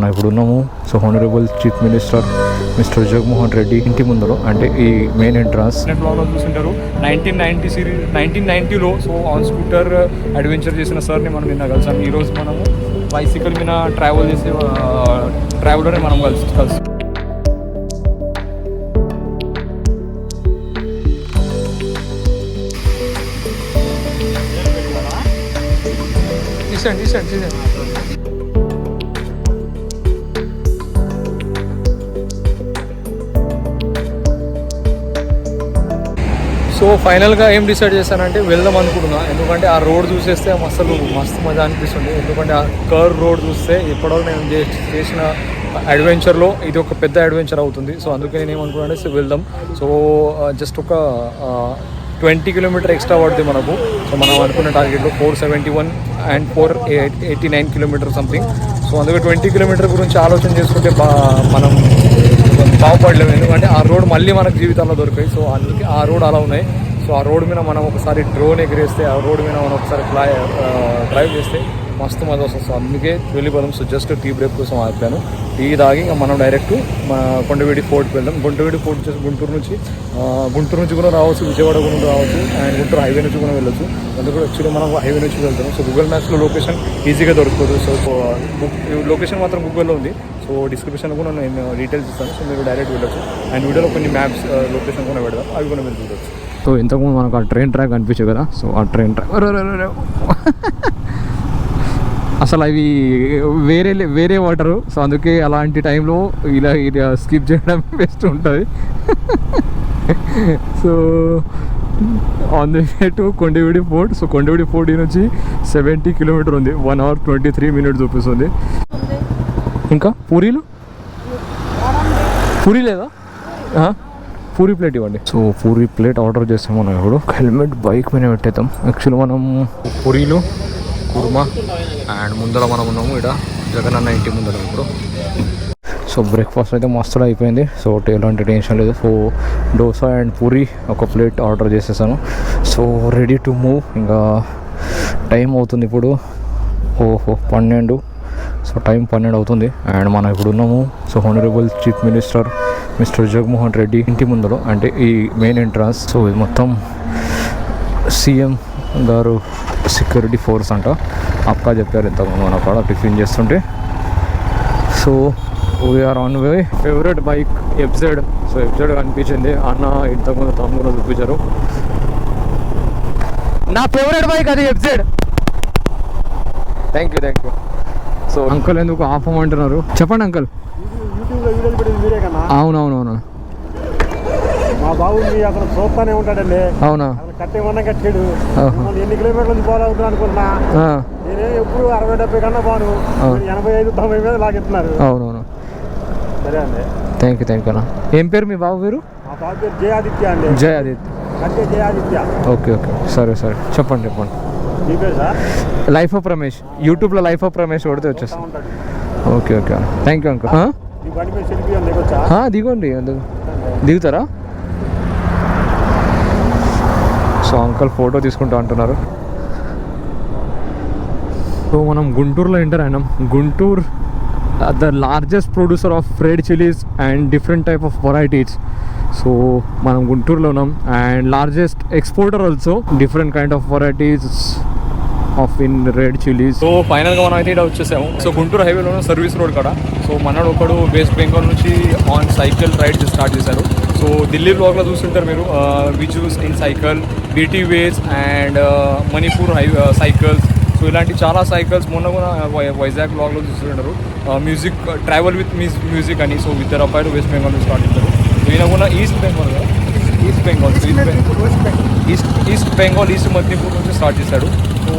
మనం ఇప్పుడు ఉన్నాము so honourable chief minister mister Jaganmohan Reddy ఇంటి ముందర, అంటే ఈ మెయిన్ ఎంట్రన్స్ బ్లాగ్లో చూస్తుంటారు. 1990లో సో ఆన్ స్కూటర్ అడ్వెంచర్ చేసిన సార్ని మనం నిన్న కలిసాం. ఈరోజు మనము బైసికల్ మీద ట్రావెల్ చేసే ట్రావెలర్ని మనం కలిసి తీసండి. సో ఫైనల్గా ఏం డిసైడ్ చేశానంటే వెళ్దాం అనుకుంటున్నా. ఎందుకంటే ఆ రోడ్ చూసేస్తే మస్తు మజా అనిపిస్తుంది. ఎందుకంటే ఆ కర్వ్ రోడ్ చూస్తే ఎప్పుడో నేను చేసిన అడ్వెంచర్లో ఇది ఒక పెద్ద అడ్వెంచర్ అవుతుంది. సో అందుకే నేను ఏమనుకున్నానంటే వెళ్దాం. సో జస్ట్ ఒక 20 కిలోమీటర్ ఎక్స్ట్రా పడుతుంది మనకు. సో మనం అనుకున్న టార్గెట్లో 471 and 489 కిలోమీటర్ సంథింగ్. సో అందుకే 20 కిలోమీటర్ గురించి ఆలోచన చేసుకుంటే మనం బాగుపడలేము. ఎందుకంటే ఆ రోడ్ మళ్ళీ మనకు జీవితంలో దొరికాయి. సో అందుకే ఆ రోడ్ అలా ఉన్నాయి. సో ఆ రోడ్ మీద మనం ఒకసారి డ్రోన్ ఎగిరేస్తే, ఆ రోడ్ మీద మనం ఒకసారి డ్రైవ్ చేస్తే మస్తు మజా వస్తుంది. సో అందుకే వెళ్ళిపోదాం. సో జస్ట్ టీ బ్రేక్ కోసం ఆపాను. టీ తాగి ఇంకా మనం డైరెక్ట్ కొండవీడి ఫోర్ట్కి వెళ్దాం. కొండవీడి ఫోర్ట్ వచ్చేసి గుంటూరు నుంచి కూడా రావచ్చు, విజయవాడ కూడా రావచ్చు, అండ్ గుంటూరు హైవే నుంచి కూడా వెళ్ళొచ్చు. అందుకు యాక్చువల్లీ మనం హైవే నుంచి వెళ్తాము. సో గూగుల్ మ్యాప్స్లో లొకేషన్ ఈజీగా దొరుకుతుంది. సో లొకేషన్ మాత్రం గూగుల్లో ఉంది. సో డిస్క్రిప్షన్ కూడా నేను డీటెయిల్స్ ఇస్తాను. సో మీరు డైరెక్ట్ వెళ్ళొచ్చు. అండ్ వీడియోలో కొన్ని మ్యాప్స్ లొకేషన్ కూడా పెడదాం, అవి కూడా మీరు చూడవచ్చు. సో ఇంతకుముందు మనకు ఆ ట్రైన్ ట్రాక్ అనిపించాయి కదా. సో ఆ ట్రైన్ ట్రాక్ అసలు అవి వేరే వాటరు. సో అందుకే అలాంటి టైంలో ఇలా స్కిప్ చేయడం బెస్ట్ ఉంటుంది. So on the way to కొండవీడి fort. So కొండవీడి fort నుంచి 70 కిలోమీటర్ ఉంది. 1 hour 23 minutes చూపిస్తుంది. ఇంకా పూరీ లేదా? పూరీ ప్లేట్ ఇవ్వండి. సో పూరీ ప్లేట్ ఆర్డర్ చేస్తాం మనం. ఇప్పుడు హెల్మెట్ బైక్ మీద పెట్టేద్దాం. యాక్చువల్లీ మనం పూరీలు, కుర్మా అండ్ ముందర మనం ఉన్నాము ఇక్కడ జగనన్న ఇంటి ముందర ఇప్పుడు. సో బ్రేక్ఫాస్ట్ అయితే మస్తుగా అయిపోయింది. సో ఎలాంటి టెన్షన్ లేదు. సో డోసా అండ్ పూరీ ఒక ప్లేట్ ఆర్డర్ చేసేసాను. So ready to move. ఇంకా టైం అవుతుంది ఇప్పుడు 12. సో టైం 12 అవుతుంది. అండ్ మనం ఇప్పుడు ఉన్నాము so honourable chief minister mister Jaganmohan Reddy ఇంటి ముందర, అంటే ఈ మెయిన్ ఎంట్రన్స్. సో ఇది మొత్తం సీఎం గారు సెక్యూరిటీ ఫోర్స్ అంట. అక్క చెప్పారు ఇంతకుముందు మన కాడ టిఫిన్ చేస్తుంటే. So we're on way. Favourite bike FZ. So FZ కనిపించింది అన్న ఇంతకుముందు తమ్ముడు చూపించారు. నా ఫేవరెట్ బైక్ అది FZ. Thank you. So uncle ఎందుకు ఆపమంటున్నారు చెప్పండి అంకుల్. అవునవునవును. మా బాబు అతను చూస్తానే ఉంటాడండి. అవునా? కట్టేమన్నా కట్టాడు. ఎన్ని కిలోమీటర్ల నుంచి ఫాలో అవుతున్నా అనుకుంటున్నా. నేనే ఎప్పుడు 60-70 కన్నా బాను 85-90 మీద లాగెత్తున్నారు. అవునవును. సరే అండి. థ్యాంక్ యూ అన్న. ఏం పేరు మీ బాబు పేరు? మా బాబు పేరు జయాదిత్య అండి. కట్టే జయాదిత్య. ఓకే సరే చెప్పండి. మీ పేరు సార్? Life of Ramesh. యూట్యూబ్లో లైఫ్ ఆఫ్ రమేష్ కొడితే వచ్చేస్తాను. Okay thank you uncle. దిగండి. దిగుతారా? సో అంకుల్ ఫోటో తీసుకుంటా అంటున్నారు. సో మనం గుంటూరులో ఎంటర్ అయినాం. Guntur the largest producer of red chillies and different type of varieties. So మనం గుంటూరులో ఉన్నాం. And largest exporter also different kind of varieties of in red chillies. So ఫైనల్గా మనం అయితే ఇక్కడ వచ్చేసాము. సో గుంటూరు హైవేలో సర్వీస్ రోడ్ కాడ. సో మనోడు ఒకడు వెస్ట్ బెంగాల్ నుంచి ఆన్ సైకిల్ రైడ్ స్టార్ట్ చేశారు. సో ఢిల్లీ బ్లాగ్లో చూస్తుంటారు మీరు విజూస్ ఇన్ సైకిల్, బీటీ వేస్ అండ్ మణిపూర్ సైకిల్స్. సో ఇలాంటి చాలా సైకిల్స్ మొన్న కూడా వైజాగ్ బ్లాగ్లో చూస్తుంటారు. మ్యూజిక్ ట్రావెల్ విత్ మ్యూజిక్ అని. సో ఇద్దరు అబ్బాయిలు వెస్ట్ బెంగాల్ నుంచి స్టార్ట్ చేశారు. ఈయన కూడా ఈస్ట్ బెంగాల్ ఈస్ట్ మణిపూర్ నుంచి స్టార్ట్ చేశాడు. So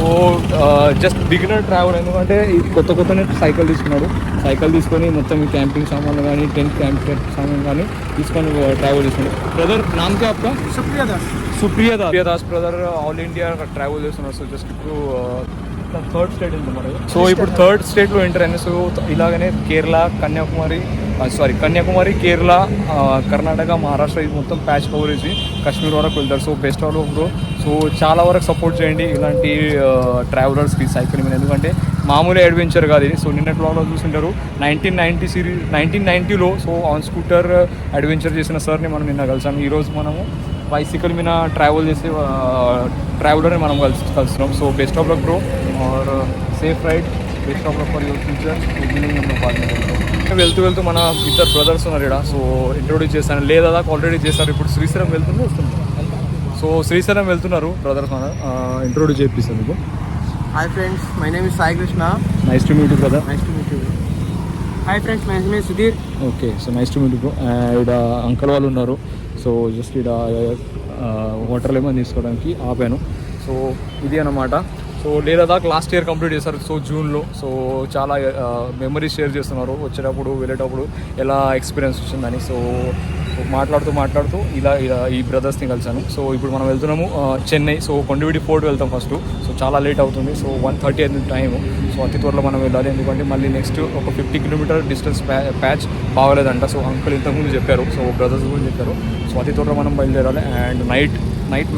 just beginner travel. ఎందుకంటే ఇది కొత్తనే సైకిల్ తీసుకున్నాడు. సైకిల్ తీసుకొని మొత్తం ఈ క్యాంపింగ్ సామాన్లు కానీ టెంట్ క్యాంపింగ్ సామాన్ కానీ తీసుకొని ట్రావెల్ చేస్తున్నాడు. బ్రదర్ నామ్ క్యా ఆప్కా? సుప్రియదాస్ బ్రదర్ ఆల్ ఇండియా ట్రావెల్ చేస్తున్నారు. సో జస్ట్ ఇప్పుడు థర్డ్ స్టేట్ ఉంది మరి. సో ఇప్పుడు థర్డ్ స్టేట్లో ఎంటర్ అయింది. సో ఇలాగనే కేరళ, కన్యాకుమారి, కేరళ, కర్ణాటక, మహారాష్ట్ర ఇది మొత్తం ప్యాచ్ కవరేజ్ కాశ్మీర్ వరకు వెళ్తారు. So best of. సో చాలా వరకు సపోర్ట్ చేయండి ఇలాంటి ట్రావెలర్స్కి సైకిల్ మీద. ఎందుకంటే మామూలు అడ్వెంచర్ కాదు ఇది. సో నిన్నటి వ్లాగ్లో చూసింటారు 1990లో సో ఆన్ స్కూటర్ అడ్వెంచర్ చేసిన సార్ని మనం నిన్న కలిసాము. ఈరోజు మనము బైసికల్ మీద ట్రావెల్ చేసే ట్రావెలర్ని మనం కలుస్తున్నాం. So best of luck bro or safe ride, best of luck for your future. వెళ్తూ వెళ్తూ మన ఇద్దరు బ్రదర్స్ ఉన్నారు ఇక్కడ. సో ఇంట్రొడ్యూస్ చేస్తాను లేదా ఆల్రెడీ చేస్తారు. ఇప్పుడు శ్రీశైలం వస్తున్నారు. సో శ్రీశైలం వెళ్తున్నారు బ్రదర్స్ మన ఇంట్రొడ్యూస్ చేపిస్తాను మీకు. Hi friends, my name is Sai Krishna. Nice to meet you brother. Nice to meet you. Hi friends, my name is Sudhir. Okay, so nice to meet you. ఇక్కడ uncle వాళ్ళు ఉన్నారు. So just ఇక్కడ water lemon తీసుకోవడానికి ఆపాను. So ఇది అన్నమాట. So లేదాక last year complete చేశారు. So జూన్లో. So చాలా మెమరీస్ షేర్ చేస్తున్నారు వచ్చేటప్పుడు వెళ్ళేటప్పుడు ఎలా ఎక్స్పీరియన్స్ వచ్చిందని. సో మాట్లాడుతూ ఇలా ఈ బ్రదర్స్ని కలిసాను. సో ఇప్పుడు మనం వెళ్తున్నాము చెన్నై. సో కొండవీడి ఫోర్ట్ వెళ్తాం ఫస్ట్. సో చాలా లేట్ అవుతుంది. సో 1:30 అయింది టైము. సో అతి త్వరలో మనం వెళ్ళాలి. ఎందుకంటే మళ్ళీ నెక్స్ట్ ఒక 50 కిలోమీటర్ డిస్టెన్స్ ప్యాచ్ బాగలేదంట. సో అంకుల్ ఇంతకుముందు చెప్పారు. సో బ్రదర్స్ కూడా చెప్పారు. సో అతి త్వరలో మనం బయలుదేరాలి. అండ్ నైట్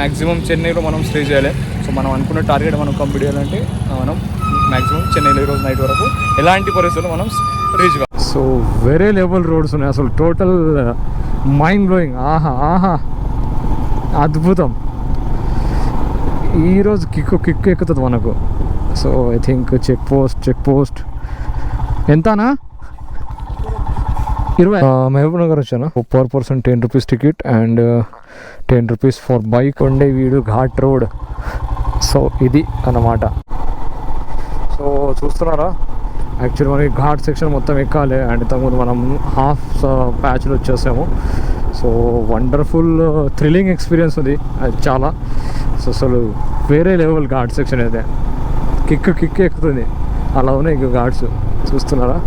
మ్యాక్సిమం చెన్నైలో మనం స్టే చేయాలి. సో మనం అనుకున్న టార్గెట్ మనం కంప్లీట్ చేయాలంటే మనం మ్యాక్సిమం చెన్నైలో ఈరోజు నైట్ వరకు ఎలాంటి పరిస్థితుల్లో మనం రీచ్ కావాలి. సో వేరే లెవెల్ రోడ్స్ ఉన్నాయి అసలు, టోటల్ మైండ్ బ్లోయింగ్. ఆహా అద్భుతం. ఈరోజు కిక్కు ఎక్కుతుంది మనకు. So I think check post ఎంతనా 20 మహబూబ్ నగర్ వచ్చాను. Per person 10 rupees ticket and 10 rupees for bike. ఉండే వీడు ఘాట్ రోడ్. సో ఇది అన్నమాట. సో చూస్తున్నారా, యాక్చువల్లీ మనకి ఘాట్ సెక్షన్ మొత్తం ఎక్కాలి. అండ్ ఇంతకుముందు మనం హాఫ్ ప్యాచ్లో వచ్చేసాము. సో వండర్ఫుల్ థ్రిల్లింగ్ ఎక్స్పీరియన్స్ ఉంది అది చాలా. సో అసలు వేరే లెవెల్ ఘాట్ సెక్షన్ అయితే కిక్ ఎక్కుతుంది. అలా ఉన్నాయి ఇక ఘాట్స్ చూస్తున్నారా.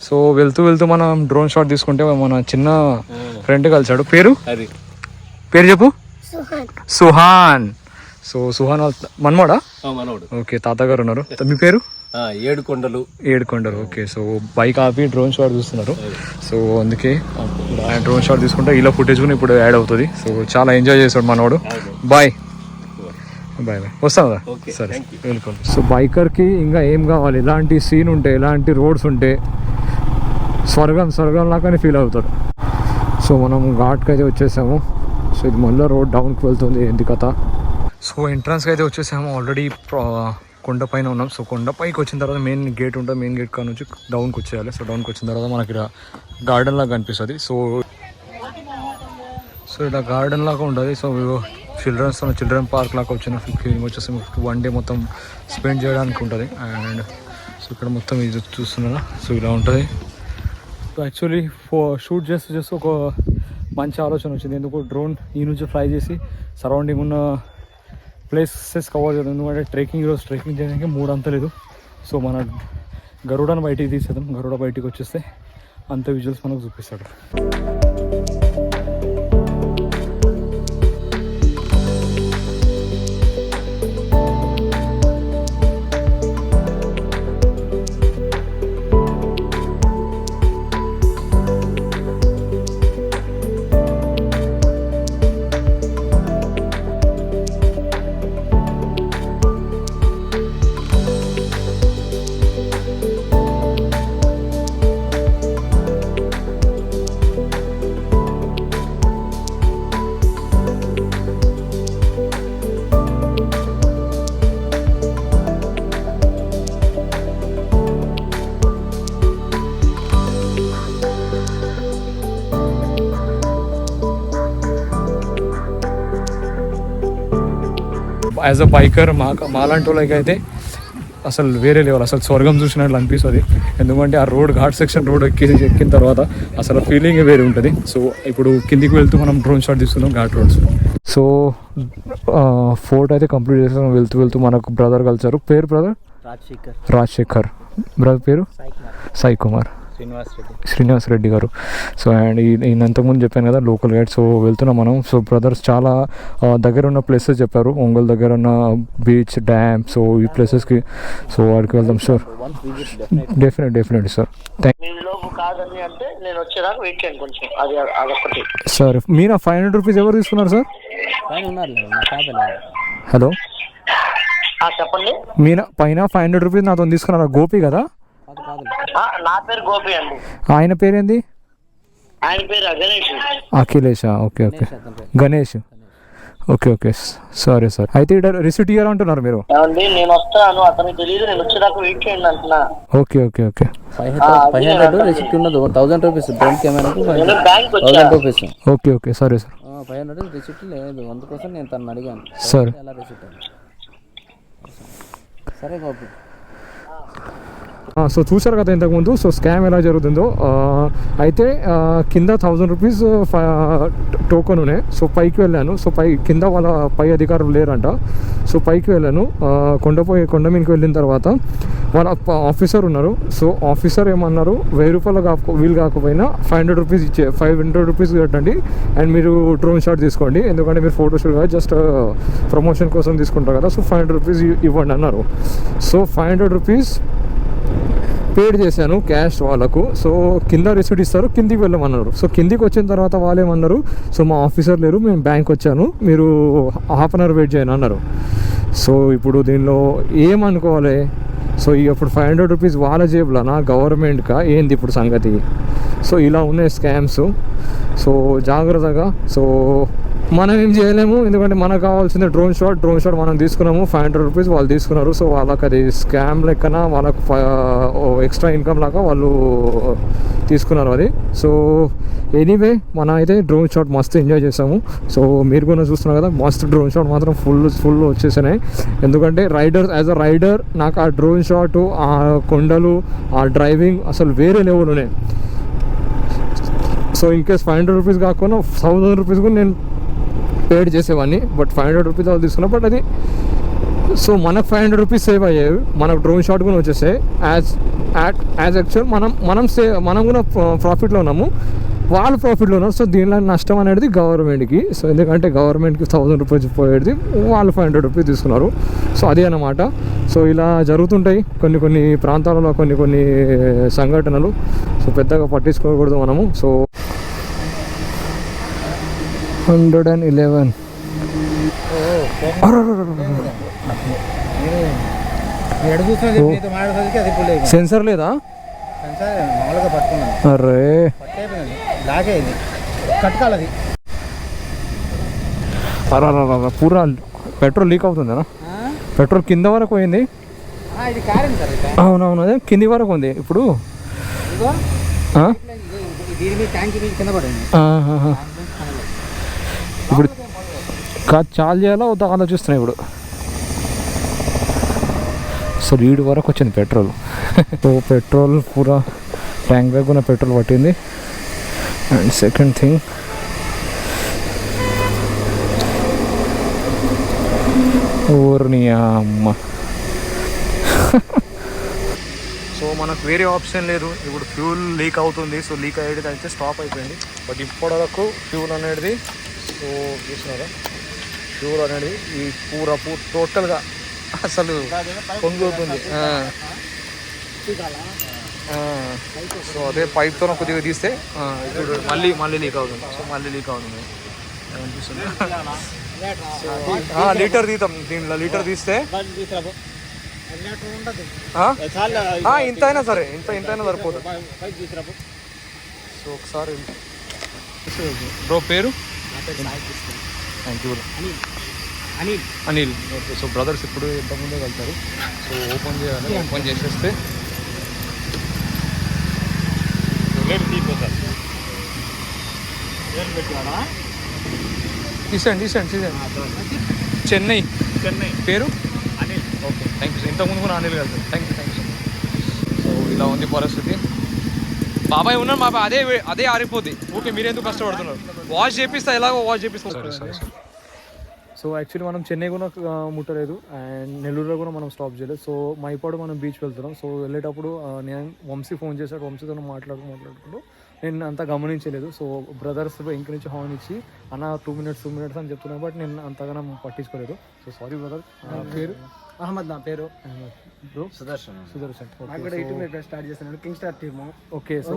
సో వెళ్తూ మనం డ్రోన్ షాట్ తీసుకుంటే మన చిన్న ఫ్రెండ్ కలిసాడు. పేరు చెప్పు. సుహాన్. సో సుహాన్ మనమోడా? ఓకే, తాతగారు ఉన్నారు. మీ పేరు? ఏడుకొండలు. ఓకే, సో బైక్ ఆపి డ్రోన్ షాట్ చూస్తున్నారు. సో అందుకే డ్రోన్ షాట్ తీసుకుంటే ఇలా ఫుటేజ్ కూడా ఇప్పుడు యాడ్ అవుతుంది. సో చాలా ఎంజాయ్ చేస్తాడు మనోడు. బాయ్ వస్తాం కదా. సరే, వెల్కమ్. సో బైకర్కి ఇంకా ఏం కావాలి? ఇలాంటి సీన్ ఉంటే, ఇలాంటి రోడ్స్ ఉంటే స్వర్గం లాగానే ఫీల్ అవుతాడు. సో మనం ఘాట్కి అయితే వచ్చేసాము. సో ఇది మళ్ళీ రోడ్ డౌన్కి వెళ్తుంది. ఏంటి కథ? సో ఎంట్రన్స్కి అయితే వచ్చేసాము. ఆల్రెడీ కొండ పైన ఉన్నాం. సో కొండ పైకి వచ్చిన తర్వాత మెయిన్ గేట్ ఉంటుంది. మెయిన్ గేట్ కాడ నుంచి డౌన్కి వచ్చేయాలి. సో డౌన్కి వచ్చిన తర్వాత మనకి ఇక్కడ గార్డెన్ లాగా కనిపిస్తుంది. సో ఇలా గార్డెన్ లాగా ఉంటుంది. సో చిల్డ్రన్ పార్క్ లాగా వచ్చిన ఫీలింగ్ వచ్చేసి 1 డే మొత్తం స్పెండ్ చేయడానికి ఉంటుంది. అండ్ సో ఇక్కడ మొత్తం ఇది చూస్తున్నారా. సో ఇలా ఉంటుంది. సో యాక్చువల్లీ షూట్ చేస్తూ ఒక మంచి ఆలోచన వచ్చింది. ఎందుకు డ్రోన్ ఈ నుంచి ఫ్లై చేసి సరౌండింగ్ ఉన్న ప్లేసెస్ కవర్ చేద్దాం. ఎందుకంటే ఈరోజు ట్రెక్కింగ్ చేయడానికి 3 అంత లేదు. సో మన గరుడను బయటికి తీసేద్దాం. గరుడ బయటికి వచ్చేస్తే అంత విజువల్స్ మనకు చూపిస్తాడు. యాజ్ అ బైకర్ మాలాంటి వాళ్ళకి అయితే అసలు వేరే లెవెల్, అసలు స్వర్గం చూసినట్లు అనిపిస్తుంది. ఎందుకంటే ఆ ఘాట్ సెక్షన్ రోడ్ ఎక్కిన తర్వాత అసలు ఫీలింగ్ వేరే ఉంటుంది. సో ఇప్పుడు కిందికి వెళ్తూ మనం డ్రోన్ షాట్ తీసుకున్నాం ఘాట్ రోడ్స్. సో ఫోర్ట్ అయితే కంప్లీట్ చేస్తాం. వెళ్తూ మనకు బ్రదర్ కలిసారు. పేరు బ్రదర్ రాజశేఖర్, బ్రదర్ పేరు సాయి కుమార్, శ్రీనివాస్ రెడ్డి గారు. సో అండ్ ఈయన ఇంతకుముందు చెప్పాను కదా లోకల్ గైడ్. సో వెళ్తున్నాం మనం. సో బ్రదర్స్ చాలా దగ్గర ఉన్న ప్లేసెస్ చెప్పారు. ఒంగోలు దగ్గర ఉన్న బీచ్, డ్యామ్, సో ఈ ప్లేసెస్కి సో వాడికి వెళ్దాం. Sir definitely sir. సార్ మీరు 500 రూపీస్ ఎవరు తీసుకున్నారు సార్? హలో చెప్పండి. మీరు పైన 500 రూపీస్ నాతో తీసుకున్నారా? గోపి కదా? నా పేరు గోపి అండి. ఆయన పేరేంది? ఆయన పేరు గణేష్. అఖిలేషా? ఓకే గణేష్. ఓకే సరే సార్. అయితే ఇక్కడ రిసిట్ ఇవ్వాలంటున్నారు మీరు? నేను వస్తాను, అతనికి తెలియదు, నేను వచ్చేదాకా వెయిట్ చేయండి అంటున్నా. ఓకే 500 రిసిప్ట్ ఉన్నది. 1000 రూపీస్ బ్యాంక్ కెమెరాకు 1000 రూపీస్. ఓకే సరే సార్. 500 రిసిప్ట్ లేదు, అందుకోసం నేను తను అడిగాను సార్. ఎలా రిసిప్ట్? సరే గోపి. సో చూసారు కదా ఇంతకుముందు. సో స్కామ్ ఎలా జరుగుతుందో. అయితే కింద 1000 రూపీస్ టోకెన్ ఉన్నాయి. సో పైకి వెళ్ళాను. సో కింద వాళ్ళ పై అధికారులు లేరంట. సో పైకి వెళ్ళాను. కొండ మీదకి వెళ్ళిన తర్వాత వాళ్ళ ఆఫీసర్ ఉన్నారు. సో ఆఫీసర్ ఏమన్నారు, 1000 రూపాయలు వీలు కాకపోయినా 500 రూపీస్ 500 రూపీస్ కట్టండి అండ్ మీరు డ్రోన్ షాట్ తీసుకోండి. ఎందుకంటే మీరు ఫోటోషూట్ కాదు, జస్ట్ ప్రమోషన్ కోసం తీసుకుంటారు కదా. సో 500 రూపీస్ ఇవ్వండి అన్నారు. సో 500 రూపీస్ పేడ్ చేశాను క్యాష్ వాళ్ళకు. సో కింద రిసిప్ట్ ఇస్తారు, కిందికి వెళ్ళమన్నారు. సో కిందికి వచ్చిన తర్వాత వాళ్ళు ఏమన్నారు, సో మా ఆఫీసర్ లేరు, మేము బ్యాంక్ వచ్చాను, మీరు హాఫ్ అన్ అవర్ వెయిట్ చేయను అన్నారు. సో ఇప్పుడు దీనిలో ఏమనుకోవాలి? సో ఇప్పుడు 500 రూపీస్ వాళ్ళ జేబులనా గవర్నమెంట్కా ఏంది ఇప్పుడు సంగతి? సో ఇలా ఉన్నాయి స్కామ్స్. సో జాగ్రత్తగా. సో మనం ఏం చేయలేము, ఎందుకంటే మనకు కావాల్సింది డ్రోన్ షాట్ మనం తీసుకున్నాము. 500 రూపీస్ వాళ్ళు తీసుకున్నారు. సో వాళ్ళకి అది స్కామ్ లెక్కన, వాళ్ళకు ఎక్స్ట్రా ఇన్కమ్ లాగా వాళ్ళు తీసుకున్నారు అది. సో ఎనీవే మనం అయితే డ్రోన్ షాట్ మస్తు ఎంజాయ్ చేసాము. సో మీరు కూడా చూస్తున్నారు కదా, మస్తు డ్రోన్ షాట్ మాత్రం ఫుల్ వచ్చేసినాయి. ఎందుకంటే యాజ్ అ రైడర్ నాకు ఆ డ్రోన్ షాట్, ఆ కొండలు, ఆ డ్రైవింగ్ అసలు వేరే లెవెల్ ఉన్నాయి. సో ఇన్ కేస్ 500 రూపీస్ కాకుండా 1000 రూపీస్ కూడా నేను పేడ్ చేసేవాడిని. బట్ 500 రూపీస్ వాళ్ళు తీసుకున్నా. బట్ అది సో మనకు 500 రూపీస్ సేవ్ అయ్యేవి, మనకు డ్రోన్ షాట్ కూడా వచ్చేసాయి. యాజ్ యాక్చువల్ మనం కూడా ప్రాఫిట్లో ఉన్నాము, వాళ్ళు ప్రాఫిట్లో ఉన్నారు. సో దీనిలో నష్టం అనేది గవర్నమెంట్కి. సో ఎందుకంటే గవర్నమెంట్కి 1000 రూపీస్ పోయేది, వాళ్ళు 500 రూపీస్ తీసుకున్నారు. సో అదే అన్నమాట. సో ఇలా జరుగుతుంటాయి కొన్ని ప్రాంతాలలో కొన్ని సంఘటనలు. సో పెద్దగా పట్టించుకోకూడదు మనము. సో 111 సెన్సర్ లేదా? అరే పూరా పెట్రోల్ లీక్ అవుతుందా? పెట్రోల్ కింద వరకు పోయింది. అవునవును, అదే కింది వరకు ఉంది. ఇప్పుడు ఇప్పుడు చాలు చేయాలా వద్దా ఆలోచిస్తున్నాయి ఇప్పుడు. సో 7 వరకు వచ్చింది పెట్రోల్. సో పెట్రోల్ పూరా ట్యాంక్ బ్యాగ్ ఉన్న పెట్రోల్ పట్టింది. అండ్ సెకండ్ థింగ్ ఊరిని అమ్మ. సో మనకు వేరే ఆప్షన్ లేదు, ఇప్పుడు ఫ్యూల్ లీక్ అవుతుంది. సో లీక్ అయ్యేది అయితే స్టాప్ అయిపోయింది. బట్ ఇప్పటివరకు ఫ్యూల్ అనేది సో చూసినారా, ఫ్యూల్ అనేది ఈ పూర టోటల్గా అసలు పొంగుతుంది. సో అదే పైప్తో కొద్దిగా తీస్తే ఇప్పుడు మళ్ళీ లీక్ అవుతుంది. సో మళ్ళీ లీక్ అవుతుంది అనిపిస్తుంది. లీటర్ తీద్దాం, దీనిలో లీటర్ తీస్తే ఇంత అయినా సరే, ఇంత అయినా సరిపోతుంది. సో ఒకసారి బ్రో పేరు thank you Anil. Okay, so brothers ఇప్పుడు ఇంతకుముందే వెళ్తారు. సో ఓపెన్ చేయాలి, ఓపెన్ చేసేస్తే తీసేయండి. చెన్నై పేరు Anil. Okay, thank you sir. ఇంతకుముందు కూడా అనిల్ వెళ్తారు. Thank you. సో ఇలా ఉంది పరిస్థితి. బాబాయ్ ఉన్నాను, బాబాయ్ అదే ఆరిపోద్ది. ఓకే, మీరెందుకు కష్టపడుతున్నారు? వాష్ చేపిస్తా, ఎలాగో వాష్ చేపిస్తా. సో యాక్చువల్లీ మనం చెన్నై కూడా ముట్టలేదు అండ్ నెల్లూరులో కూడా మనం స్టాప్ చేయలేదు. సో మైపాడు మనం బీచ్ వెళ్తున్నాం. సో వెళ్ళేటప్పుడు నేను వంశీ ఫోన్ చేశాడు. వంశీతో మాట్లాడుకుంటూ నేను అంతా గమనించలేదు. సో బ్రదర్స్ ఇంక నుంచి హార్న్ ఇచ్చి అన్న 2 minutes అని చెప్తున్నాను, బట్ నేను అంతగానో పట్టించుకోలేదు. So sorry brother. పేరు అహ్మద్, నా పేరు బ్రో సుదర్శన్. స్టార్ట్ చేస్తున్నాను king star team. Okay, so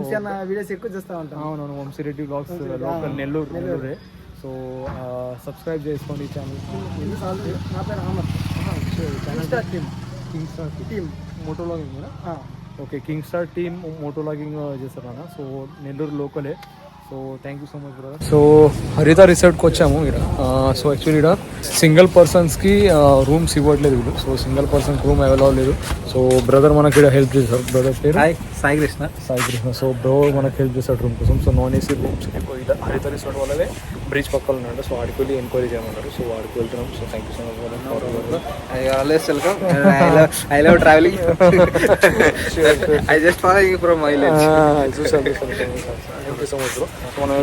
videos ఎక్కువ చేస్తా ఉంటాను. అవునవును, వంశీరెడ్డి బ్లాగ్స్ లోకల్ నెల్లూరే. సో సబ్స్క్రైబ్ చేసుకోండి ఈ ఛానల్కి. నా పేరు Ahmed. King star team motovlogging కూడా. Okay, king star team motovlogging చేస్తారన్న. సో నెల్లూరు లోకలే. So thank you so much brother. So Haritha రిసార్ట్కి వచ్చాము ఇక్కడ. సో యాక్చువల్లీ ఇక్కడ సింగిల్ పర్సన్స్కి రూమ్స్ ఇవ్వట్లేదు వీళ్ళు. సో సింగిల్ పర్సన్కి రూమ్ అవైలబుల్ లేదు. సో బ్రదర్ మనకి ఇక్కడ హెల్ప్ చేశారు. బ్రదర్ పేరు సాయి కృష్ణ. సో బ్రో మనకు హెల్ప్ చేశాడు రూమ్ కోసం. సో నాన్ ఏసీ రూమ్స్ ఇలా హరిత రిసార్ట్ వాళ్ళవే బ్రిడ్జ్ పక్కన ఉన్నాడు. సో వాడికి వెళ్ళి ఎంక్వైరీ చేయమన్నారు. సో వాడికి వెళ్తున్నాం. So thank you so much. Always welcome. I love travelling. I just following from mileage. చూసాను. Thank you so much bro. So మనం